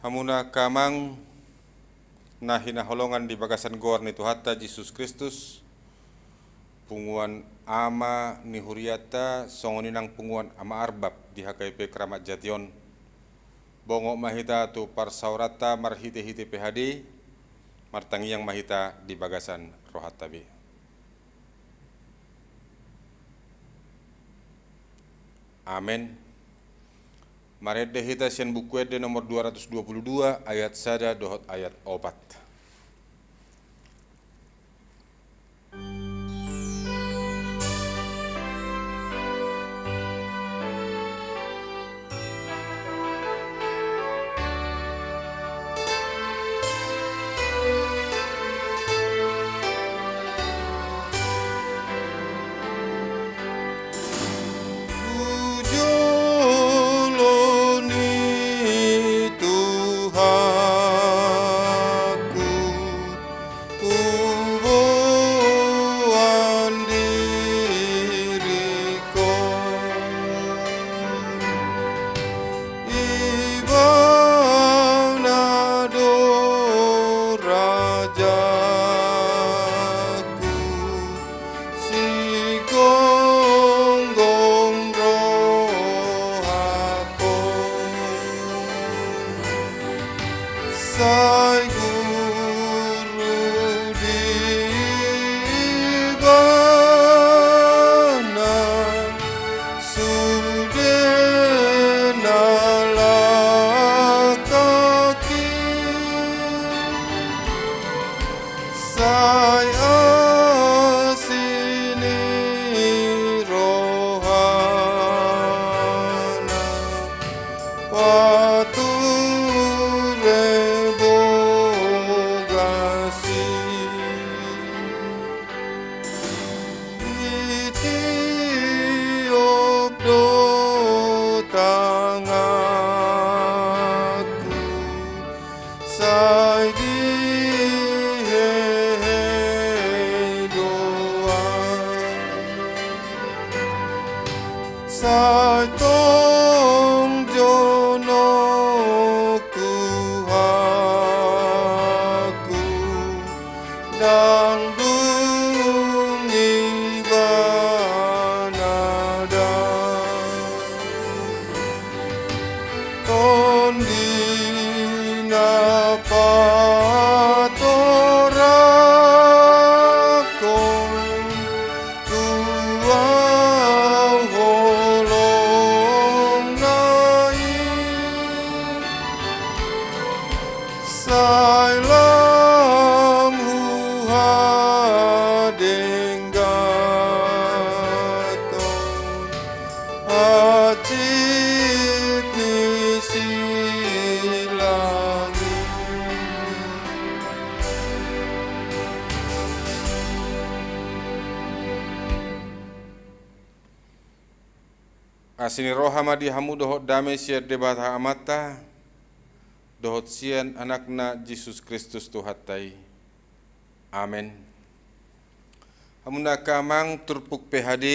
Hamuna kamang na hinaholongan di bagasan gor ni Tuhata Yesus Kristus, punguan ama ni huriata songoninang punguan ama arbab di HKP Keramat Jation, bongok mahita tu parsaurata marhite-hite PHD, martangiang mahita di bagasan rohat tabi. Amin. Marede hita sian buku ede nomor 222 ayat sada dohot ayat 4. Asini rohama di hamu dohot damai siar debat amata dohot sian anakna Yesus Kristus Tuhatai. Amin. Hamuna kamang turpuk PHD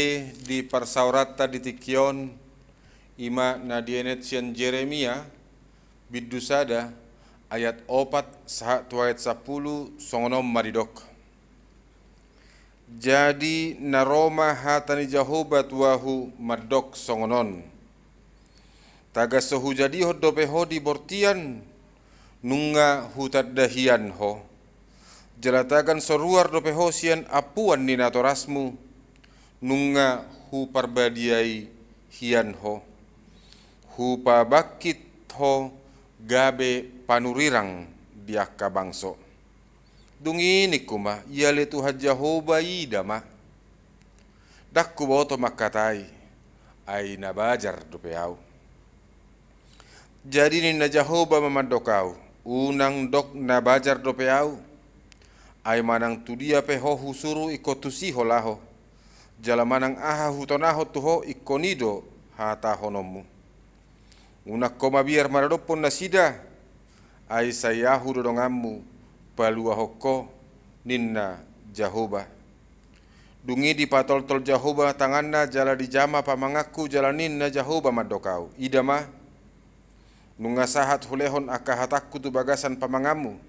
di parsaurata di tikion ima nadienet sian Jeremia bidusada ayat 4 sahat ayat 10 songonom maridok. Jadi naroma hatani Jehobat wahu madok songonon. Taga sohu jadi ho dope ho di bortian nunga hutat dahian ho. Jelatagan soruar dope ho sian apuan ninatorasmu nunga hu parbadiai hian ho. Hu pabakit ho gabe panurirang diaka bangso. Dungini kuma yale tu Jehovah idama dakku boto makatai ai nabajar dopeau. Jadi ni na Jehovah mamadokau unang dok nabajar dopeau ai manang tu dia peho husuru ikotusi holaho jalamanang aha hutonaho tuho ikonido hata honomu unak koma biar maradopon nasida ai sayahu dodongammu palua hoko ninna Jehovah. Dungi di patol-tol Jehovah tanganna jala di jama pamangaku jalanin na Jehovah madokau. Idama nungasahat hulehon akahatakku tu bagasan pamangamu.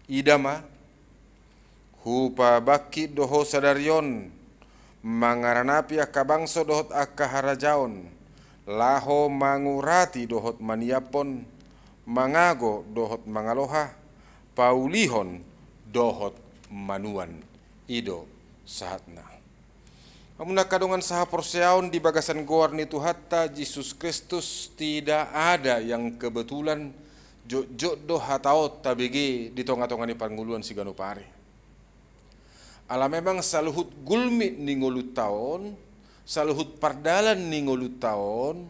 Idama hupa baki doho sadarion mangaranapi akabangso dohot akaharajaon laho mangurati dohot maniapon mangago dohot mangaloha paulihon dohot manuan ido sahatna. Amuna kadongan saha porseaon di bagasan goar ni Tuhatta Yesus Kristus tidak ada yang kebetulan jodoh hataot tabigi di tonga-tonga ni pangguluan si Ganupari. Ala memang saluhut gulmi ni ngulut taon, saluhut pardalan ni ngulut taon,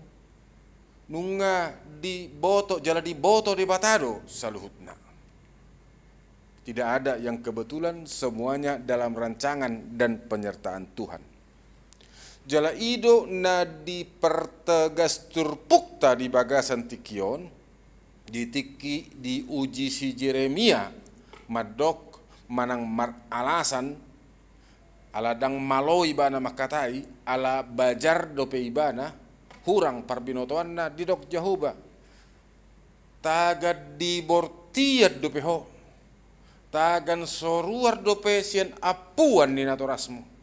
nunga di boto jala di boto di batado saluhutna. Tidak ada yang kebetulan, semuanya dalam rancangan dan penyertaan Tuhan. Jala ido na di pertegas turpukta di bagasan tikion, di uji si Jeremia madok manang alasan aladang maloi bana makatai ala bajar dope ibana hurang parbinotoan na didok Jahoba tagad di bortiat dope ho tagan soruar dope sian apuan ni naturasmu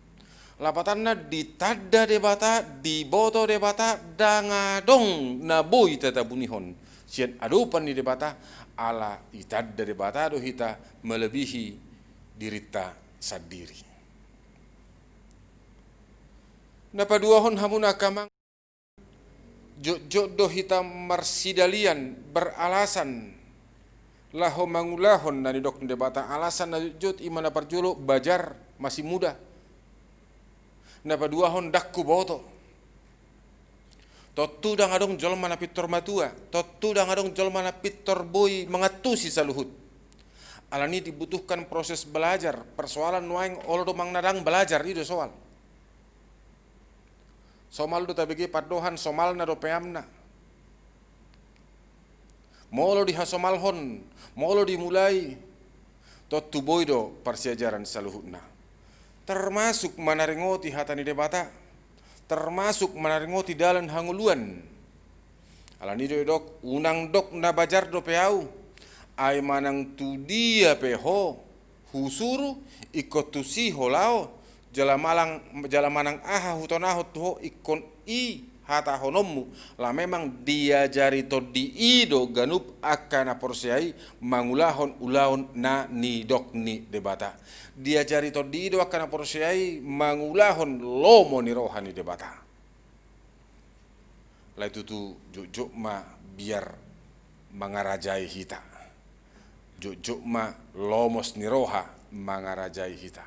lapatanna ditada debata di boto debata dangadong na boy tata bunihon sian adupan ni debata ala itadda debata do hita melebihi dirita sadiri. Napaduahon hamuna kamang jodoh hita marsidalian beralasan laho mangulahon na didok debata alasan na jod imana parjulo bajar masih muda. Napaduahon dakku boto. Totu dang adong jol mana pitor matua, totu dang adong jol mana pitor boy mengatusi saluhut. Alani dibutuhkan proses belajar, persoalan nuaing olo mang nadang belajar itu soal. Somal do tabigi padohan somal na do peamna. Molo dihasomalhon, molo dimulai. Totu boy do persiajaran saluhutna. Termasuk manarengoti hatani debata. Termasuk menaringoti dalan hanguluan. Alani dok unang dok na bajar do peau ay manang tu dia peho husuru ikot tu si holao jala manang aha hutonaho tuho ikon i hata honommu la memang diajari to di ido ganup akana porsiai mangulahon ulaon na ni dok ni debata diajari to di ido akana porsiai mangulahon lomo ni rohani debata la itu tu jujuk ma biar mangarajai hita jujuk ma lomos ni roha mangarajai hita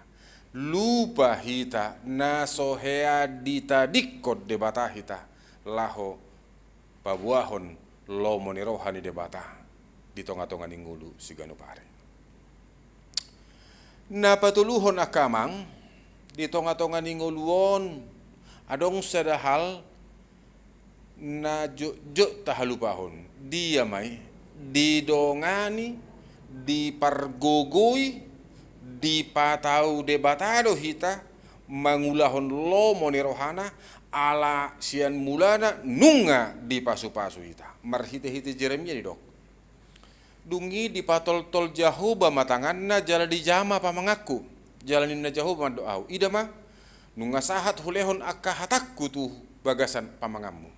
lupa hita na sohea dita dikot debata hita laho pabuahon lomo ni rohani debata di tonga-tonga ni ngulu si Ganupari. Na patuluhon akamang di tonga-tonga ni nguluon adong sadahal na jo tahalupahon dia may didongani dipargugui dipatau debatado hita mangulahon lomo ni rohana ala sian mulana nunga di pasu-pasu hita marhite-hite Jeremia dok dungi di patol-tol Jahoba matanganna jala di jama pamangaku jalanin na Jahoba doau ida mah nunga sahat hulehon akahatakku tuh bagasan pamangamu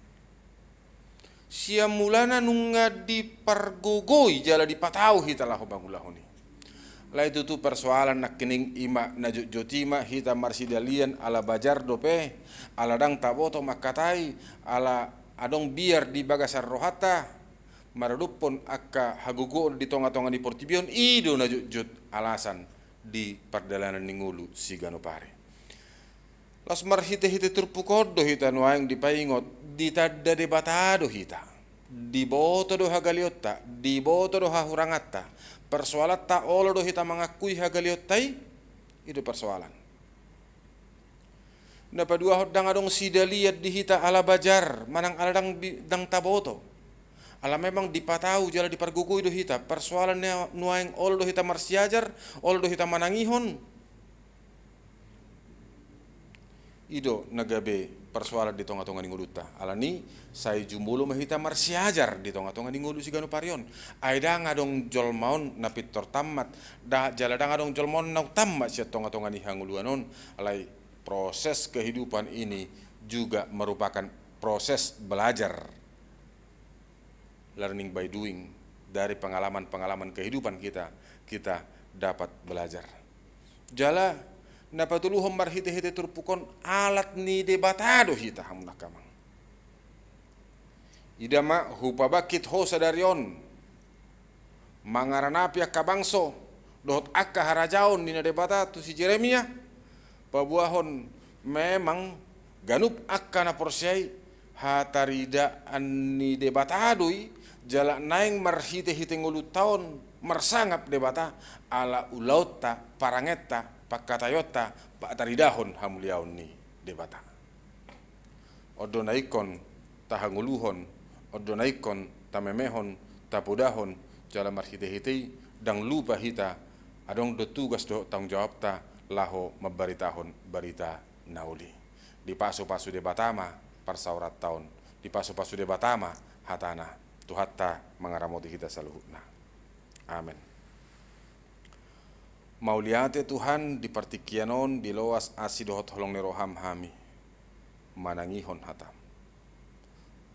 sian mulana nunga di pargogoi jala di patau hita laho bangulahoni la itu tu persoalan nak kening ima na jotima hita marsidalian ala bajar dope ala dang taboto makatai ala adong biar di bagasar rohata maradupon akka hagugo di tonga-tonga di portibion ido na jut alasan di pardalanan ningulu si Ganupari las marhite-hite turpukodo hita nuaing di paingot di tadda debatado hita di boto do hagaliotta di boto do hahurangata persoalan ta olo do hita mengakui hagaliotai itu persoalan. Napa dua hodang adong sidaliat di hita ala bajar manang ala dang taboto. Ala memang dipatau jala dipargugui do hita persoalannya nuaing olo do hita marsiajar olo do hita manangihon. ido nagabe persoalan di tonga-tonga ni nguluta alani sai jumbulu mahita marsiajar di tonga-tonga ni ngulu sigano parion aida ngadong jol maun na pitor tamat da jalada ngadong jol maun na tamat sia tonga-tonga ni hanguluanon alai proses kehidupan ini juga merupakan proses belajar, learning by doing. Dari pengalaman-pengalaman kehidupan kita dapat belajar. Jala napatulu hombar hite-hite turpukon alat ni debatado hita hamuna kamang. Idama hupabakit ho sadarion mangaranapia kabangso dohot akka harajaon ni debata tu si Jeremia pabuahon memang ganup akka na porsiai hatarida anni debatadui jala naing marhite-hite ngulu taon marsangap debata ala ulauta parangeta pakatayota pataridahon hamuliaon ni debata odo naikon tahanguluhon odo naikon tamemehon tapudahon jala marhite-hite dang lupa hita adong do tugas do tanggung jawab ta laho mabaritahon barita nauli di pasu-pasu debatama parsaurat tahun di pasu-pasu debatama hatana tuhatta mengaramoti kita saluhutna. Amin. Mauliate Tuhan di partikianon di loas asidohot holong neroham hami manangihon hatam.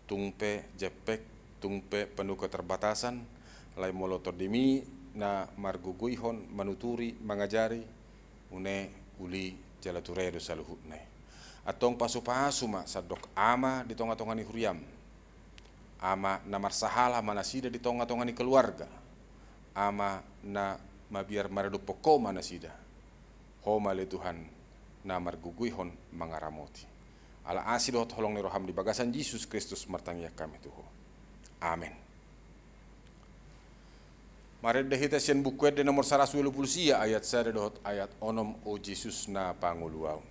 Tungpe jepek tungpe penuh keterbatasan lai molotor dimi na marguguihon manuturi mangajari une uli jalaturedo saluhutne. Atong pasu-pasu ma sadok ama di tonga-tonga ni huriam ama na marsahala manasida di tonga-tonga ni keluarga ama na mabiar maradu poko manasida homa le Tuhan na marguguihon mangaramoti ala asidot holong ni roham di bagasan Yesus Kristus martangya kami tuho. Amin. Mari dahita sian bukuet de nomor 120 ayat sada dot ayat onom o Yesus na panguluau.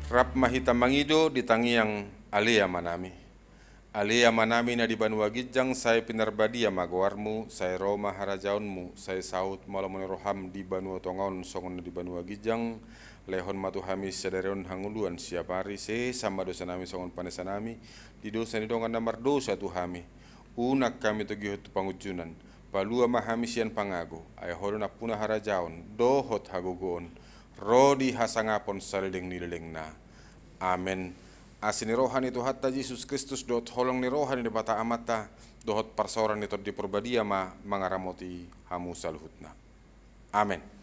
Rap mahita mangido di tangiang alea manami. Alea manami na di Banua Gijang saya pinarbadia magawarmu, saya Roma harajaunmu, saya saut malamuni roham di Banua Tongaon songon di Banua Gijang, lehon matu hami sadarion hanguluan siapari se sama dosa nami songon panesa nami, di dosa ni dongan namar dosa tu hami. Unak kami tu gihut pangujunan, palua mahami sian pangago, ayahodo na puna harajaun, dohot hagogoon, rodi hasangapon saliling nililing na. Amin. Asini rohani tu hatta Yesus Kristus dot holong ni rohani di bata amata dohot parsoran itu di perbadia ma mangaramoti hamu saluhutna. Amin.